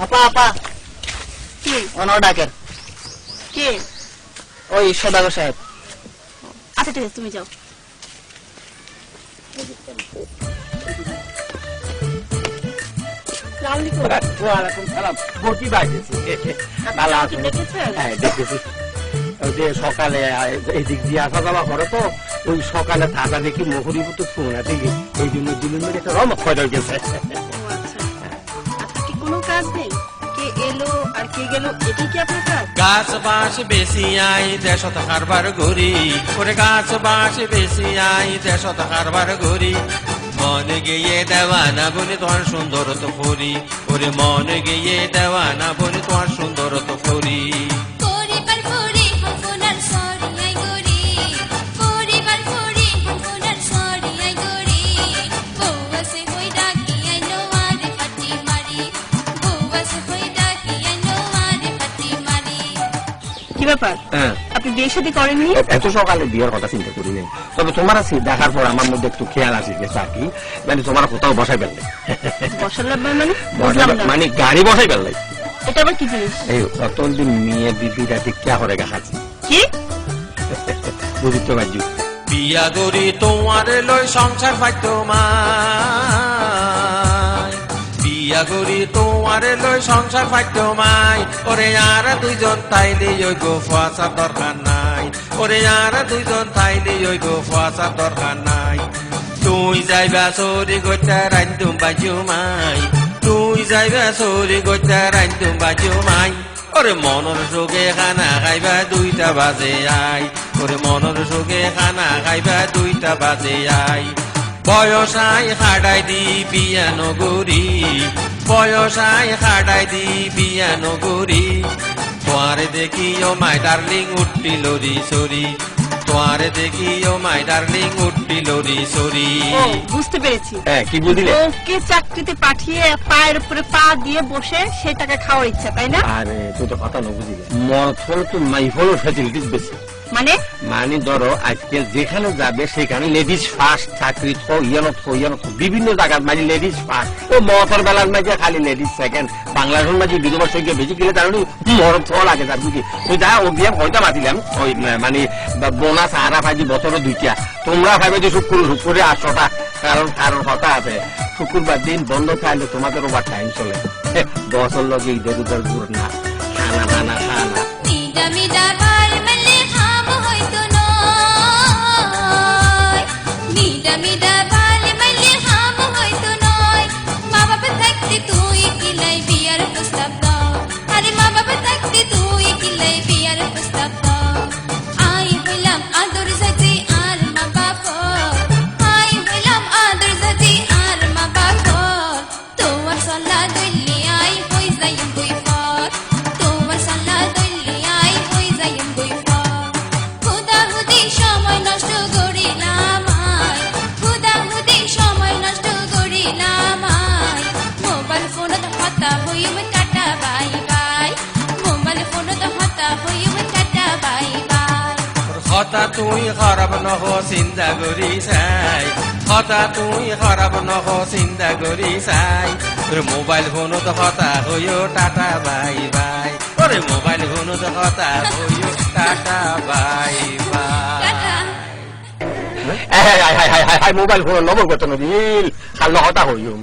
আপা আপা কি ওনার ডাকের কে? ওই সদাগর সাহেব। আচ্ছা ঠিক আছে, তুমি যাও। ওয়ালাইকুম সালাম। বটি বাজেছে। ভালো আছো? দেখেছেন? হ্যাঁ দেখেছি। ওই যে সকালে এদিক দিয়ে আসা যাওয়া করে তো ওই সকালে থাকা দেখি মহুরি মতো শোনা দেখি এই জন্য দুলুন মেরে একটা রমক হয়ে গেছে। ও আচ্ছা, আজকে কি কোনো কাজ নেই? কে এলো আর কে গেল এটাই কি আপনার কাজ? গাছ বাস বেশি আই দেশত কারবার গরি করে গাছ বাস বেশি আই দেশত কারবার গরি মনে গিয়ে দেওয়ানা বলে তোমার সুন্দর তো করি ওরে মনে গিয়ে দেওয়ানা বলে তোমার সুন্দর তো করি পরিবার পরি হকনার সরিয়াই গরি পরিবার পরি হকনার সরিয়াই গরি বউসে হই ডাকি আই নো আরে পাটি মারি বউসে হই ডাকি আই নো আরে পাটি মারি। কি ব্যাপার, হ্যাঁ আপনি বিয়ে শাদী করেননি? এত সকালে বিয়ের কথা চিন্তা করি নাই, তবে তোমার আছে দেখার পর আমার মধ্যে একটু খেয়াল আসে গেছে আর কি, মানে তোমার কোথাও বসাই ফেললে বসালাম মানে বুঝলাম না। মানে গাড়ি বসাই ফেললে। এটা আবার কি জিনিস? এই অতদিন মেয়ে বিবিরা কে করে গাছি কি বুঝি তো বাজু বিয়া গরি তোমার লই সংসার পাইতো মাই বিয়া গরি তোমার লই সংসার পাইতো মাই ওরে আর দুইজন তাইলে ওই গো ফাঁসার দরকার নাই ওরে আর দুইজন তাইলে ওই গো ফাঁসার দরকার নাই তুই যাইবা সরি গোটা রাইন্দুম বাজু মাই তুই যাইবা সরি গোটা রাইন্দুম বাজু মাই ওরে মনের সুখে খানা খাইবা 2টা বাজে আই ওরে মনের সুখে খানা খাইবা 2টা বাজে আই বয়সাই খাড়াই দি বিয়া নগরী বয়সাই খাড়াই দি বিয়া নগরী তোমারে দেখি ও মাই ডার্লিং উঠটি লরি সরি তোমারে দেখি ও মাই ডার্লিং উঠটি লরি সরি ও বুঝতে পেরেছি, হ্যাঁ কি বুঝলে? ওকে চাকরিতে পাঠিয়ে পায়ের উপরে পা দিয়ে বসে সেই টাকা খাওয়ার ইচ্ছা, তাই না? আরে তুই তো কথা না বুঝিলে মর ফল তো মাই ফল ফ্যাসিলিটিস বেশি, মানে মানে ধরো আজকে যেখানে যাবে সেখানে লেডিস ফার্স্ট চাকরি বিভিন্ন জায়গার মাঝে লেডিস ফার্স্ট ও মতর বেলার মাঝে খালি লেডিস সেকেন্ড বাংলাদেশের মাঝে বিধবা সঙ্গে বেশি গেলে তার মরদ ফল আগে তার বুঝি তুই যা ও বিয়ে হয়তো বাতিলাম ওই মানে বোনাস আরা ভাজি বছর 2টা তোমরা ভাবে যে শুক্রে 800টা কারণ কারণ কথা আছে শুক্রবার দিন বন্ধ থাকলে তোমাদের ওভার টাইম চলে বছর লগে ঈদের উদার দূর না খানা নানা খানা মিডা মিডা বাল মলে খাম হইতো নয় মিডা মিডা বাল মলে খাম হইতো নয় মা বাবা থাকতে তুই কিলাই বিয়ার প্রস্তাব দাও আরে মা বাবা থাকতে তুই কিলাই বিয়ার প্রস্তাব দাও আই হইলাম আদর জাতি আর মা বাবা আই হইলাম আদর জাতি আর মা বাবা তোমার সল্লা দইলি আই হই যাইম বই পর তোমার সল্লা দইলি আই হই যাইম বই পর হুদাহুদি সময় নষ্ট করিলাম আই হুদাহুদি সময় নষ্ট করিলাম আই মোবাইল ফোনত হতা হইম কাটা বাই বাই মোবাইল ফোনত হতা হইম কাটা বাই বাই হতা তুই খারাপ নহ চিন্তা করি চাই হতা তুই খারাপ নহ চিন্তা করি চাই ওরে মোবাইল ফোনত হতা হইও টাটা বাই বাই ওরে মোবাইল ফোনত হতা হইও tata bye bye tata mobile phone নম্বর কত নদীল খাল হতা হইম